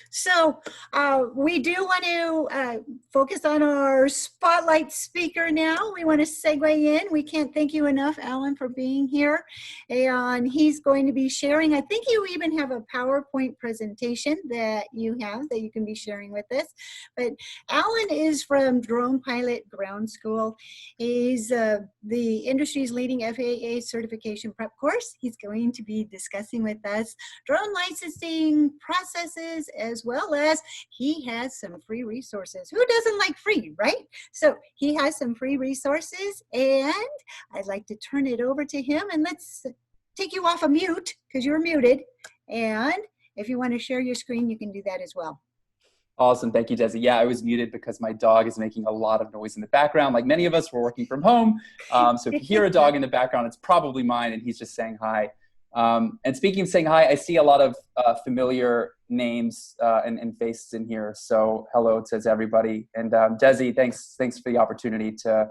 So we do want to focus on our spotlight speaker now. We want to segue in. We can't thank you enough, Alan, for being here. And he's going to be sharing, I think you even have a PowerPoint presentation that you have that you can be sharing with us. But Alan is from Drone Pilot Ground School. He's the industry's leading FAA certification prep course. He's going to be discussing with us drone licensing processes, as well as he has some free resources. Who doesn't like free, right? So he has some free resources, and I'd like to turn it over to him, and let's take you off of mute because you're muted. And if you want to share your screen, you can do that as well. Awesome. Thank you, Desi. Yeah, I was muted because my dog is making a lot of noise in the background. Like many of us, we're working from home. So if you hear a dog in the background, it's probably mine, and he's just saying hi. And speaking of saying hi, I see a lot of familiar names and faces in here. So hello to everybody. And Desi, thanks for the opportunity to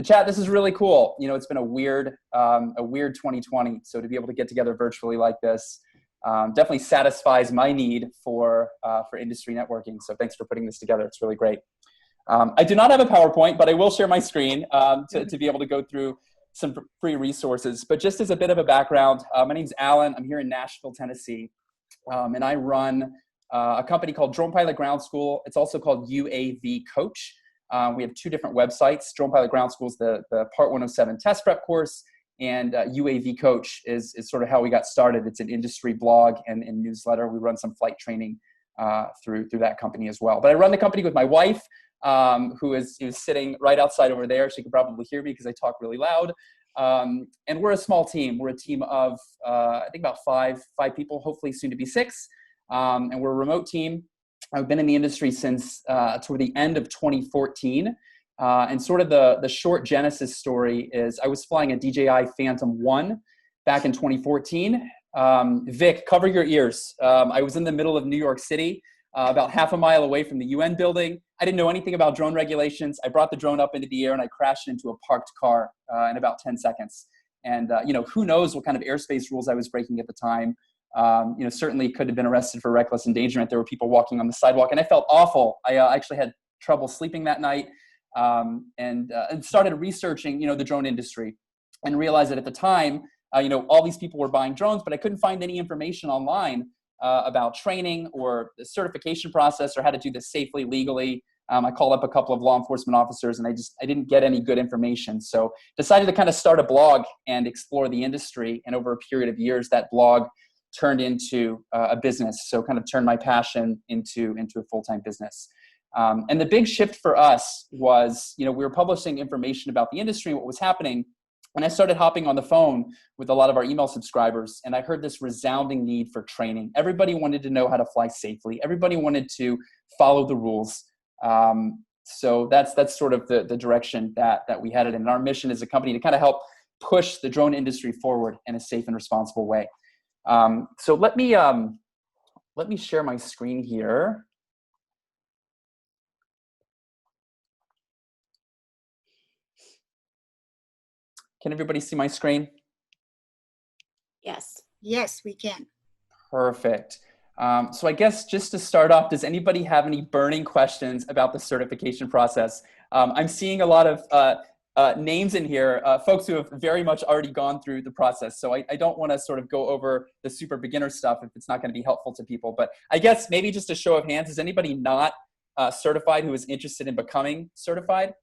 chat. This is really cool. You know, it's been a weird 2020. So to be able to get together virtually like this definitely satisfies my need for industry networking. So thanks for putting this together. It's really great. I do not have a PowerPoint, but I will share my screen to be able to go through some free resources. But just as a bit of a background, my name's Alan. I'm here in Nashville, Tennessee, and I run a company called Drone Pilot Ground School. It's also called UAV Coach. We have two different websites. Drone Pilot Ground School is the Part 107 test prep course, and UAV Coach is sort of how we got started. It's an industry blog and newsletter. We run some flight training through that company as well. But I run the company with my wife, who is sitting right outside over there. She can probably hear me because I talk really loud. And we're a small team. We're a team of, I think about five people, hopefully soon to be six. And we're a remote team. I've been in the industry since toward the end of 2014. And sort of the short genesis story is I was flying a DJI Phantom 1 back in 2014. Vic, cover your ears. I was in the middle of New York City, about half a mile away from the UN building. I didn't know anything about drone regulations. I brought the drone up into the air and I crashed into a parked car in about 10 seconds. And, who knows what kind of airspace rules I was breaking at the time. Certainly could have been arrested for reckless endangerment. There were people walking on the sidewalk and I felt awful. I actually had trouble sleeping that night and started researching, the drone industry and realized that at the time, all these people were buying drones, but I couldn't find any information online about training or the certification process or how to do this safely, legally. I called up a couple of law enforcement officers and I didn't get any good information. So decided to kind of start a blog and explore the industry. And over a period of years, that blog turned into a business. So kind of turned my passion into a full-time business. And the big shift for us was, we were publishing information about the industry, what was happening. And I started hopping on the phone with a lot of our email subscribers, and I heard this resounding need for training. Everybody wanted to know how to fly safely. Everybody wanted to follow the rules. So that's sort of the direction that we headed in. And our mission as a company to kind of help push the drone industry forward in a safe and responsible way. So let me share my screen here. Can everybody see my screen? Yes. Yes, we can. Perfect. So I guess just to start off, does anybody have any burning questions about the certification process? I'm seeing a lot of names in here, folks who have very much already gone through the process. So I don't want to sort of go over the super beginner stuff if it's not going to be helpful to people. But I guess maybe just a show of hands, is anybody not certified who is interested in becoming certified?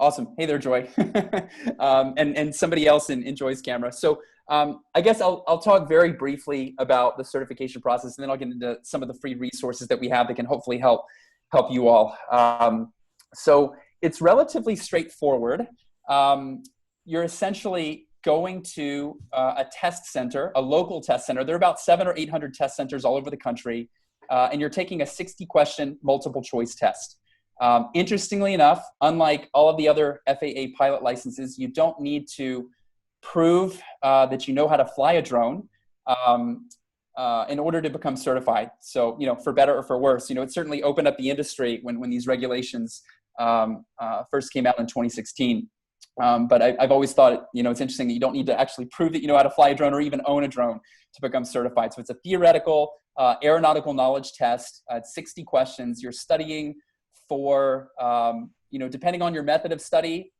Awesome. Hey there, Joy. and somebody else in Joy's camera. So I guess I'll talk very briefly about the certification process, and then I'll get into some of the free resources that we have that can hopefully help you all. So it's relatively straightforward. You're essentially going to a test center, a local test center. There are about 700 or 800 test centers all over the country, and you're taking a 60-question multiple choice test. Interestingly enough, unlike all of the other FAA pilot licenses, you don't need to prove that you know how to fly a drone in order to become certified. So, for better or for worse, it certainly opened up the industry when these regulations first came out in 2016. But I've always thought, it's interesting that you don't need to actually prove that you know how to fly a drone or even own a drone to become certified. So it's a theoretical aeronautical knowledge test. It's 60 questions. You're studying for, depending on your method of study,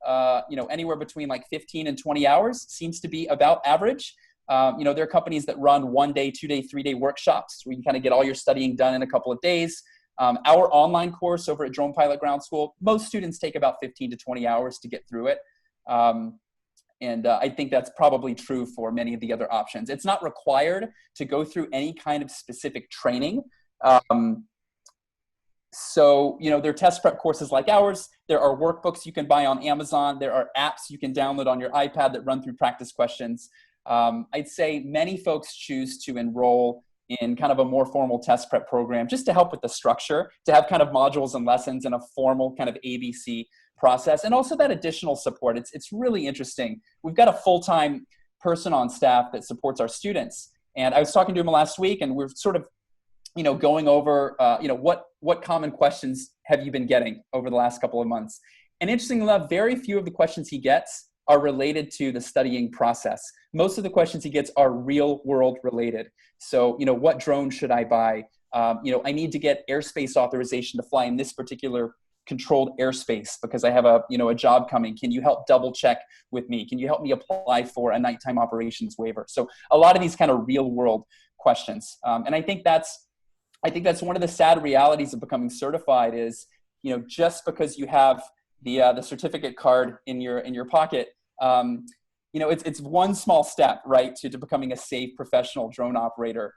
anywhere between like 15 and 20 hours seems to be about average. There are companies that run 1 day, 2 day, 3 day workshops where you kind of get all your studying done in a couple of days. Our online course over at Drone Pilot Ground School, most students take about 15 to 20 hours to get through it. I think that's probably true for many of the other options. It's not required to go through any kind of specific training. There are test prep courses like ours. There are workbooks you can buy on Amazon. There are apps you can download on your iPad that run through practice questions. I'd say many folks choose to enroll in kind of a more formal test prep program just to help with the structure, to have kind of modules and lessons and a formal kind of ABC process, and also that additional support. It's really interesting. We've got a full-time person on staff that supports our students. And I was talking to him last week, and we're sort of, going over, what common questions have you been getting over the last couple of months? And interestingly enough, very few of the questions he gets are related to the studying process. Most of the questions he gets are real world related. So, what drone should I buy? I need to get airspace authorization to fly in this particular controlled airspace because I have a job coming. Can you help double check with me? Can you help me apply for a nighttime operations waiver? So a lot of these kind of real world questions. And I think that's one of the sad realities of becoming certified is, just because you have the certificate card in your pocket, it's one small step, right, to becoming a safe professional drone operator.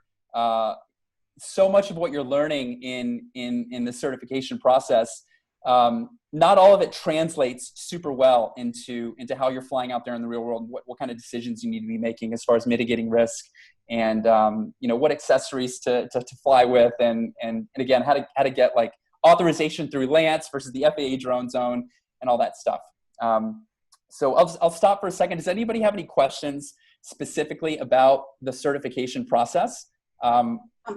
So much of what you're learning in the certification process, not all of it translates super well into how you're flying out there in the real world, what kind of decisions you need to be making as far as mitigating risk and, what accessories to fly with and again, how to get like authorization through Lance versus the FAA drone zone and all that stuff. So I'll stop for a second. Does anybody have any questions specifically about the certification process?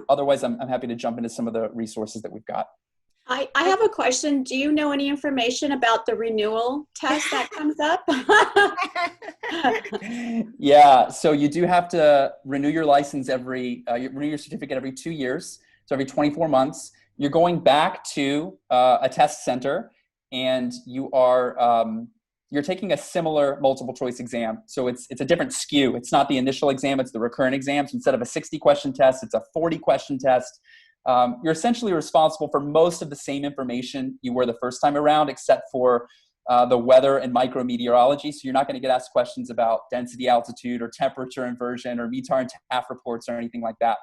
Otherwise, I'm happy to jump into some of the resources that we've got. I have a question. Do you know any information about the renewal test that comes up? Yeah, so you do have to renew your license renew your certificate every 2 years. So every 24 months, you're going back to a test center and you're taking a similar multiple choice exam. So it's a different SKU. It's not the initial exam, it's the recurrent exam. So instead of a 60 question test, it's a 40 question test. You're essentially responsible for most of the same information you were the first time around, except for the weather and micrometeorology. So you're not going to get asked questions about density, altitude, or temperature inversion, or METAR and TAF reports, or anything like that.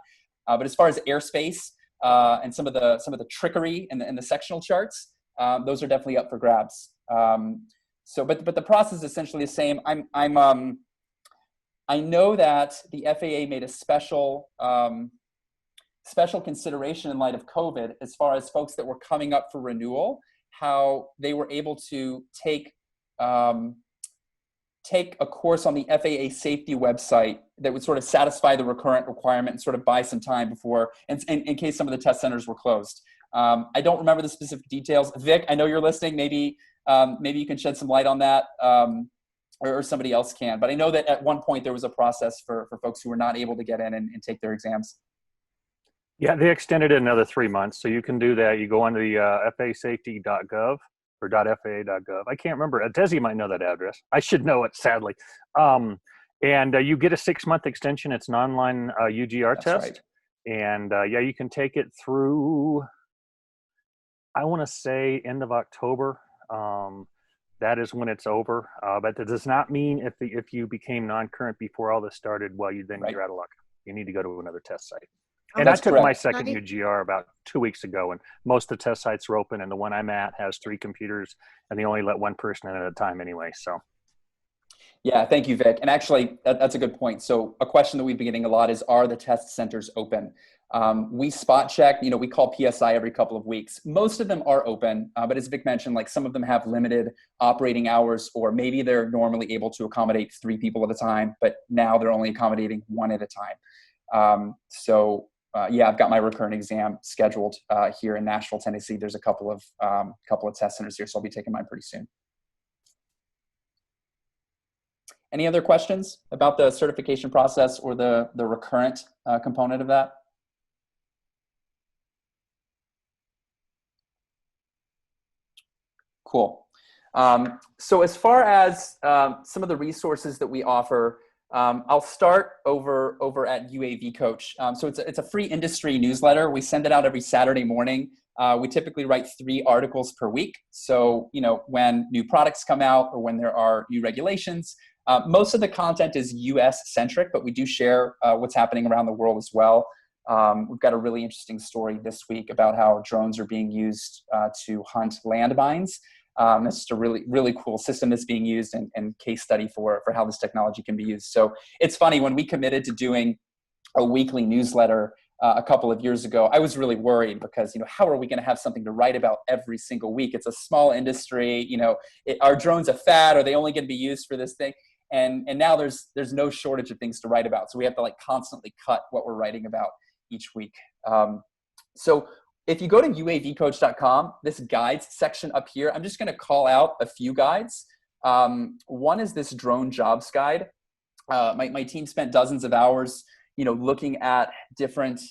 But as far as airspace and some of the trickery and the sectional charts, those are definitely up for grabs. But the process is essentially the same. I know that the FAA made a special consideration in light of COVID as far as folks that were coming up for renewal, how they were able to take a course on the FAA safety website that would sort of satisfy the recurrent requirement and sort of buy some time before, in case some of the test centers were closed. I don't remember the specific details. Vic, I know you're listening. Maybe you can shed some light on that, or somebody else can. But I know that at one point there was a process for folks who were not able to get in and take their exams. Yeah, they extended it another 3 months. So you can do that. You go on the FASafety.gov or .faa.gov. I can't remember. Desi might know that address. I should know it, sadly. And you get a 6-month extension. It's an online UGR That's test. Right. And you can take it through, I want to say, end of October. That is when it's over. But that does not mean if you became non-current before all this started, Right. you're out of luck. You need to go to another test site. Oh, And I that's took correct. my second UGR about 2 weeks ago, and most of the test sites are open, and the one I'm at has 3 computers, and they only let one person in at a time anyway. So, yeah, thank you, Vic. And actually, that's a good point. So a question that we've been getting a lot is, are the test centers open? We spot check, we call PSI every couple of weeks. Most of them are open, but as Vic mentioned, like some of them have limited operating hours, or maybe they're normally able to accommodate 3 people at a time, but now they're only accommodating 1 at a time. I've got my recurrent exam scheduled here in Nashville, Tennessee. There's a couple of test centers here, so I'll be taking mine pretty soon. Any other questions about the certification process or the recurrent component of that? Cool. So as far as some of the resources that we offer, I'll start over at UAV Coach. So it's a free industry newsletter. We send it out every Saturday morning. We typically write 3 articles per week. So, when new products come out or when there are new regulations, most of the content is US centric, but we do share what's happening around the world as well. We've got a really interesting story this week about how drones are being used to hunt landmines. It's just a really, really cool system that's being used and case study for how this technology can be used. So it's funny, when we committed to doing a weekly newsletter a couple of years ago, I was really worried because, how are we going to have something to write about every single week? It's a small industry, are drones a fad? Are they only going to be used for this thing? And now there's no shortage of things to write about. So we have to constantly cut what we're writing about each week. So if you go to uavcoach.com, this guides section up here, I'm just going to call out a few guides. One is this drone jobs guide. My team spent dozens of hours, looking at different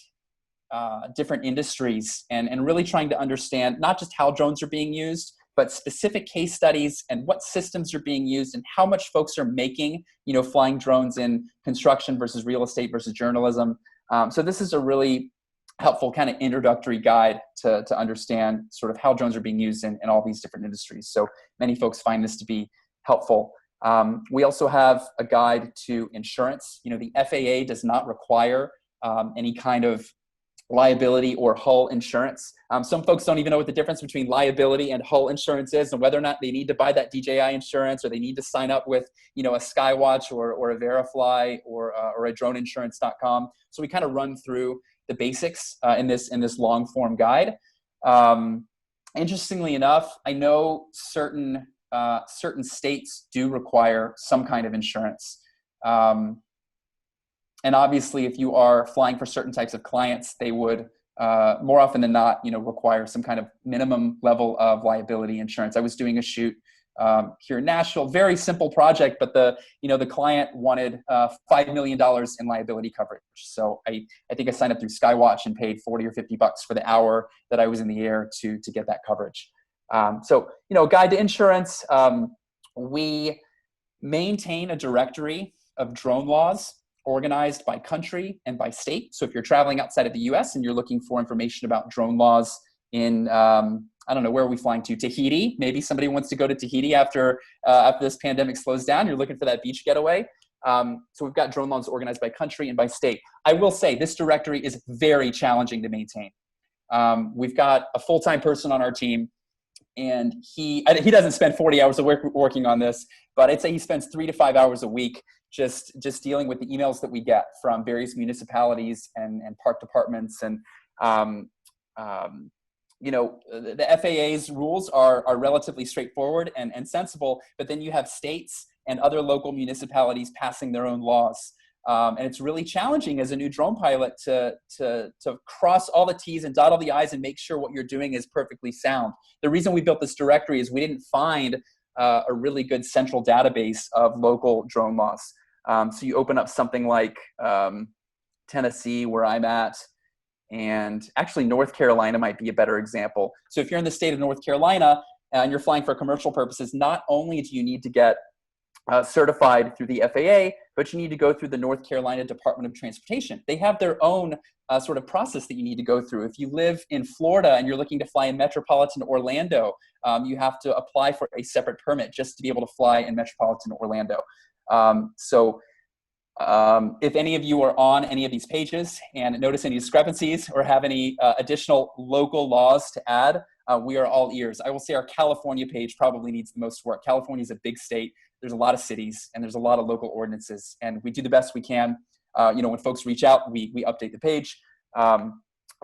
industries and really trying to understand not just how drones are being used, but specific case studies and what systems are being used and how much folks are making, flying drones in construction versus real estate versus journalism. So this is a really helpful kind of introductory guide to understand sort of how drones are being used in all these different industries. So many folks find this to be helpful. We also have a guide to insurance. The FAA does not require any kind of liability or hull insurance. Some folks don't even know what the difference between liability and hull insurance is, and whether or not they need to buy that DJI insurance or they need to sign up with, a Skywatch or a Verifly or a droneinsurance.com. So we kind of run through the basics in this long form guide. Interestingly enough, I know certain states do require some kind of insurance. And obviously, if you are flying for certain types of clients, they would more often than not, require some kind of minimum level of liability insurance. I was doing a shoot here in Nashville, very simple project, but the client wanted $5 million in liability coverage. So I think I signed up through Skywatch and paid $40 or $50 for the hour that I was in the air to get that coverage. So guide to insurance. We maintain a directory of drone laws organized by country and by state. So if you're traveling outside of the US and you're looking for information about drone laws in, I don't know, where are we flying to? Tahiti? Maybe somebody wants to go to Tahiti after this pandemic slows down. You're looking for that beach getaway. So we've got drone laws organized by country and by state. I will say this directory is very challenging to maintain. We've got a full-time person on our team, and he doesn't spend 40 hours a week working on this, but I'd say he spends 3 to 5 hours a week just dealing with the emails that we get from various municipalities and park departments. And the FAA's rules are relatively straightforward and sensible, but then you have states and other local municipalities passing their own laws. And it's really challenging as a new drone pilot to cross all the T's and dot all the I's and make sure what you're doing is perfectly sound. The reason we built this directory is we didn't find a really good central database of local drone laws. So you open up something like Tennessee, where I'm at, and actually North Carolina might be a better example. So if you're in the state of North Carolina and you're flying for commercial purposes, not only do you need to get certified through the FAA, but you need to go through the North Carolina Department of Transportation. They have their own sort of process that you need to go through. If you live in Florida and you're looking to fly in metropolitan Orlando, you have to apply for a separate permit just to be able to fly in metropolitan Orlando. If any of you are on any of these pages and notice any discrepancies or have any additional local laws to add, we are all ears. I will say our California page probably needs the most work. California is a big state. There's a lot of cities and there's a lot of local ordinances, and we do the best we can. When folks reach out, we update the page. I'm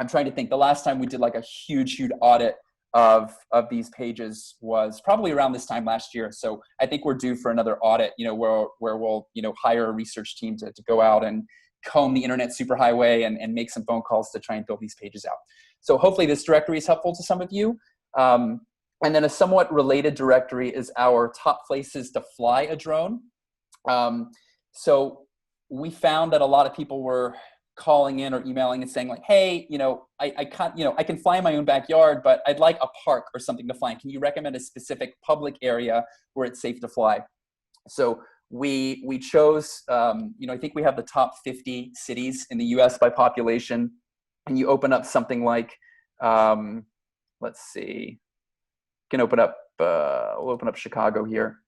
trying to think. The last time we did like a huge audit of these pages was probably around this time last year. So I think we're due for another audit, where we'll, hire a research team to go out and comb the internet superhighway and make some phone calls to try and build these pages out. So hopefully this directory is helpful to some of you. And then a somewhat related directory is our top places to fly a drone. So we found that a lot of people were calling in or emailing and saying like, hey, I can't, I can fly in my own backyard, but I'd like a park or something to fly in. Can you recommend a specific public area where it's safe to fly? So we chose, I think we have the top 50 cities in the US by population, and you open up something like, let's see, can open up, we'll open up Chicago here.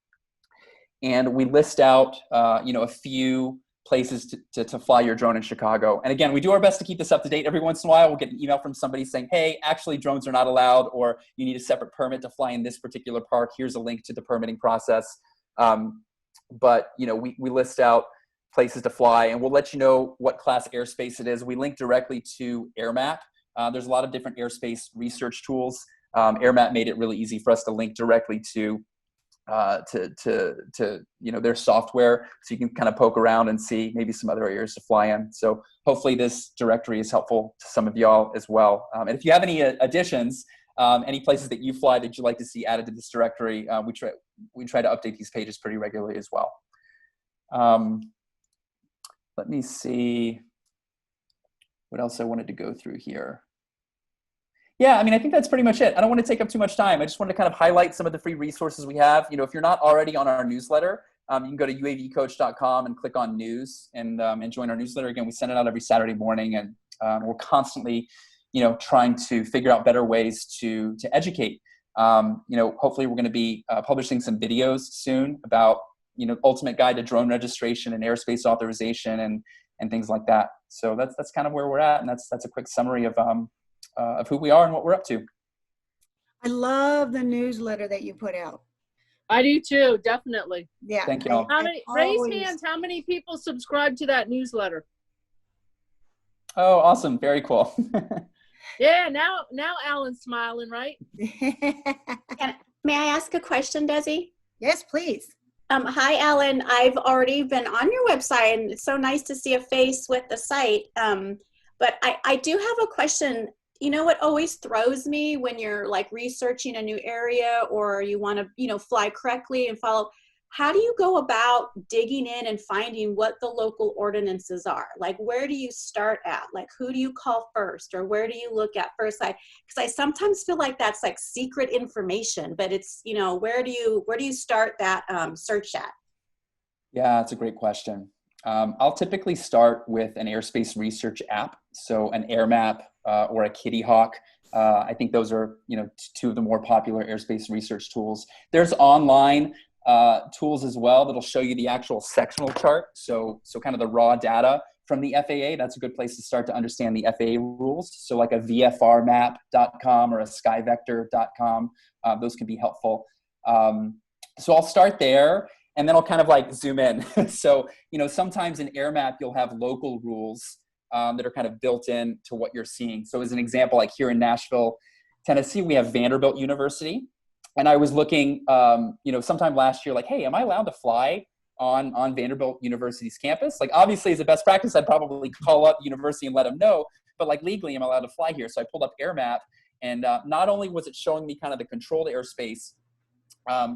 And we list out, a few places to fly your drone in Chicago. And again, we do our best to keep this up to date. Every once in a while, we'll get an email from somebody saying, hey, actually drones are not allowed, or you need a separate permit to fly in this particular park. Here's a link to the permitting process. But we list out places to fly, and we'll let you know what class airspace it is. We link directly to AirMap. There's a lot of different airspace research tools. AirMap made it really easy for us to link directly to their software, so you can kind of poke around and see maybe some other areas to fly in. So hopefully this directory is helpful to some of y'all as well. And if you have any additions, any places that you fly that you'd like to see added to this directory, we try to update these pages pretty regularly as well. Let me see what else I wanted to go through here. Yeah, I think that's pretty much it. I don't want to take up too much time. I just wanted to kind of highlight some of the free resources we have. If you're not already on our newsletter, you can go to uavcoach.com and click on news and join our newsletter. Again, we send it out every Saturday morning, and we're constantly, trying to figure out better ways to educate. Hopefully we're going to be publishing some videos soon about, ultimate guide to drone registration and airspace authorization and things like that. So that's kind of where we're at, and that's a quick summary of who we are and what we're up to. I love the newsletter that you put out. I do too, definitely. Yeah. Thank you. Raise hands, how many people subscribe to that newsletter? Oh, awesome. Very cool. Yeah, now Alan's smiling, right? May I ask a question, Desi? Yes, please. Hi, Alan. I've already been on your website, and it's so nice to see a face with the site. But I do have a question. What always throws me when you're like researching a new area, or you want to, fly correctly and follow, how do you go about digging in and finding what the local ordinances are? Like, where do you start at? Like, who do you call first, or where do you look at first? Because I sometimes feel like that's like secret information, but it's, where do you start that search at? Yeah, that's a great question. I'll typically start with an airspace research app. So an AirMap or a Kitty Hawk. I think those are, two of the more popular airspace research tools. There's online tools as well that'll show you the actual sectional chart. So kind of the raw data from the FAA. That's a good place to start to understand the FAA rules. So like a VFRmap.com or a skyvector.com, those can be helpful. So I'll start there, and then I'll kind of like zoom in. So, sometimes in AirMap, you'll have local rules that are kind of built in to what you're seeing. So as an example, like here in Nashville, Tennessee, we have Vanderbilt University. And I was looking, sometime last year, like, hey, am I allowed to fly on Vanderbilt University's campus? Like, obviously, as a best practice, I'd probably call up the university and let them know. But like legally, I'm allowed to fly here. So I pulled up AirMap, and not only was it showing me kind of the controlled airspace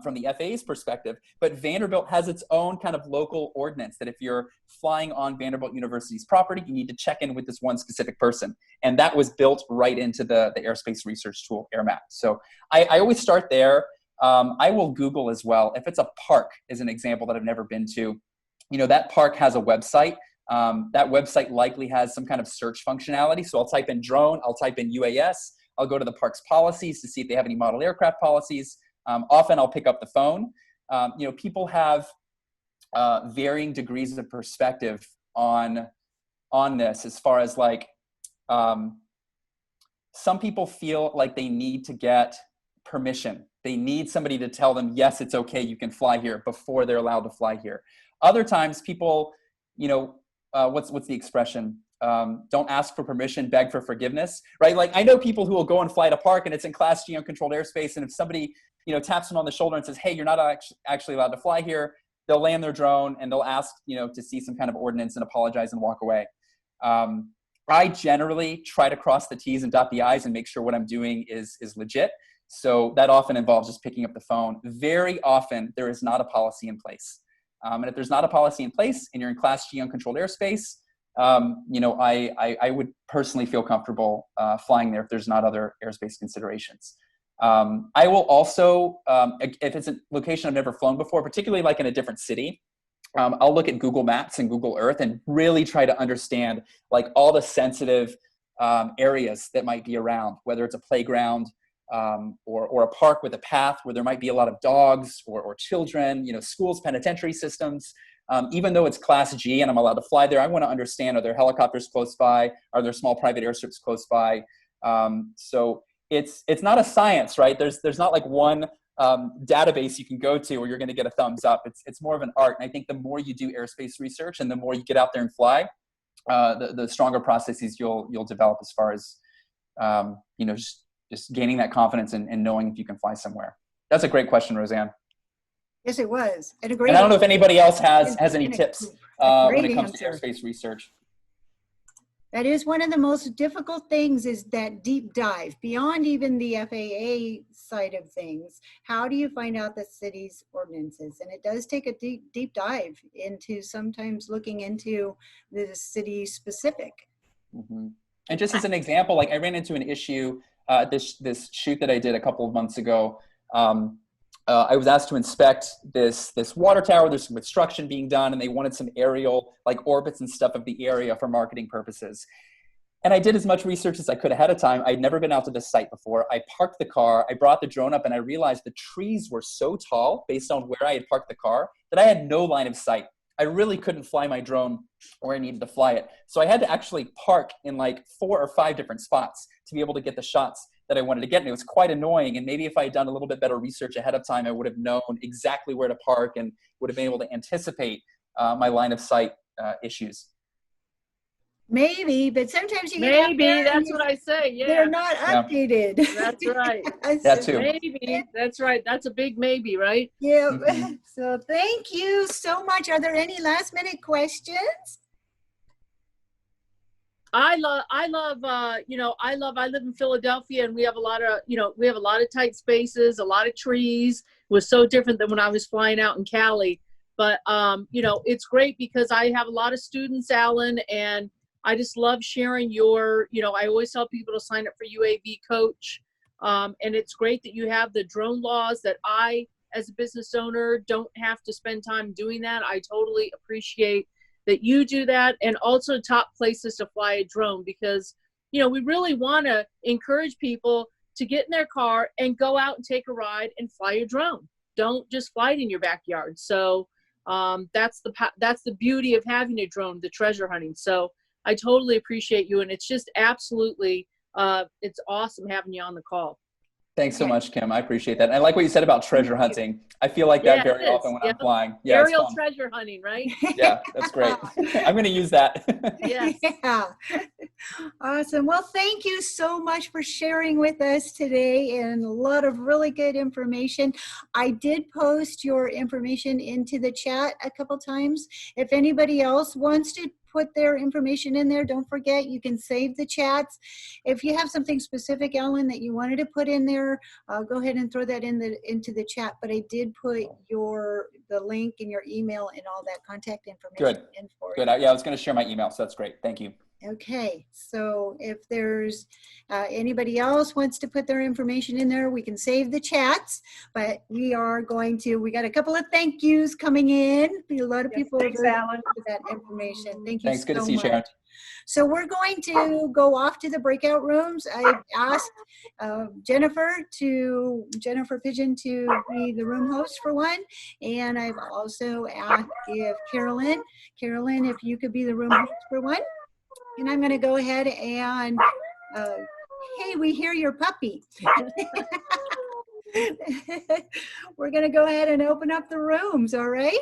from the FAA's perspective, but Vanderbilt has its own kind of local ordinance that if you're flying on Vanderbilt University's property, you need to check in with this one specific person. And that was built right into the airspace research tool, AirMap. So I always start there. I will Google as well. If it's a park, as an example that I've never been to, that park has a website. That website likely has some kind of search functionality. So I'll type in drone, I'll type in UAS, I'll go to the park's policies to see if they have any model aircraft policies. Often I'll pick up the phone. People have varying degrees of perspective on this, as far as like, some people feel like they need to get permission. They need somebody to tell them, yes, it's okay, you can fly here, before they're allowed to fly here. Other times people, what's the expression? Don't ask for permission, beg for forgiveness, right? Like I know people who will go and fly at a park and it's in Class G uncontrolled airspace, and if somebody taps them on the shoulder and says, hey, you're not actually allowed to fly here, they'll land their drone and they'll ask, to see some kind of ordinance and apologize and walk away. I generally try to cross the T's and dot the I's and make sure what I'm doing is legit. So that often involves just picking up the phone. Very often there is not a policy in place. And if there's not a policy in place and you're in Class G uncontrolled airspace, I would personally feel comfortable flying there if there's not other airspace considerations. I will also, if it's a location I've never flown before, particularly like in a different city, I'll look at Google Maps and Google Earth and really try to understand like all the sensitive areas that might be around, whether it's a playground or a park with a path where there might be a lot of dogs or children, schools, penitentiary systems. Even though it's Class G and I'm allowed to fly there, I want to understand, are there helicopters close by? Are there small private airstrips close by? So it's not a science, right? There's not like one database you can go to where you're going to get a thumbs up. It's more of an art. And I think the more you do airspace research and the more you get out there and fly, the stronger processes you'll develop as far as, just gaining that confidence and knowing if you can fly somewhere. That's a great question, Roseanne. Yes, it was. And I don't know if anybody else has any And a tips great when it comes to answer. airspace research. That is one of the most difficult things, is that deep dive beyond even the FAA side of things. How do you find out the city's ordinances? And it does take a deep dive into sometimes looking into the city specific. Mm-hmm. And just as an example, like I ran into an issue, this shoot that I did a couple of months ago. I was asked to inspect this water tower. There's some construction being done, and they wanted some aerial like orbits and stuff of the area for marketing purposes. And I did as much research as I could ahead of time. I'd never been out to this site before. I parked the car, I brought the drone up, and I realized the trees were so tall based on where I had parked the car that I had no line of sight. I really couldn't fly my drone where I needed to fly it. So I had to actually park in like 4 or 5 different spots to be able to get the shots that I wanted to get. And it was quite annoying. And maybe if I had done a little bit better research ahead of time, I would have known exactly where to park and would have been able to anticipate my line of sight issues. Maybe, but sometimes you get out Maybe, there and that's what I say. Yeah, they're not updated. that's right. That too. Maybe, that's right. That's a big maybe, right? Yeah. Mhm. So thank you so much. Are there any last minute questions? I live in Philadelphia, and we have a lot of tight spaces, a lot of trees. It was so different than when I was flying out in Cali. But, it's great because I have a lot of students, Alan, and I just love sharing I always tell people to sign up for UAV Coach. And it's great that you have the drone laws that I, as a business owner, don't have to spend time doing that. I totally appreciate that you do that, and also top places to fly a drone, because, we really want to encourage people to get in their car and go out and take a ride and fly a drone. Don't just fly it in your backyard. So that's the beauty of having a drone, the treasure hunting. So I totally appreciate you, and it's just absolutely, it's awesome having you on the call. Thanks so much, Kim. I appreciate that. And I like what you said about treasure hunting. I feel like that very often when I'm flying. Yeah, aerial treasure hunting, right? Yeah, that's great. I'm going to use that. Yes. Yeah. Awesome. Well, thank you so much for sharing with us today, and a lot of really good information. I did post your information into the chat a couple times. If anybody else wants to put their information in there, don't forget you can save the chats. If you have something specific, Ellen, that you wanted to put in there, go ahead and throw that into the chat. But I did put the link and your email and all that contact information in for you. Good. I was going to share my email, so that's great. Thank you. Okay, so if there's anybody else wants to put their information in there, we can save the chats, but we got a couple of thank yous coming in. A lot of people Thanks, Alan, for that information. Thank you. Thanks. Good so to see you, much. Sharon. So we're going to go off to the breakout rooms. I asked Jennifer Pigeon to be the room host for one. And I've also asked if Carolyn, if you could be the room host for one. And I'm going to go ahead and, hey, we hear your puppy. We're going to go ahead and open up the rooms, all right?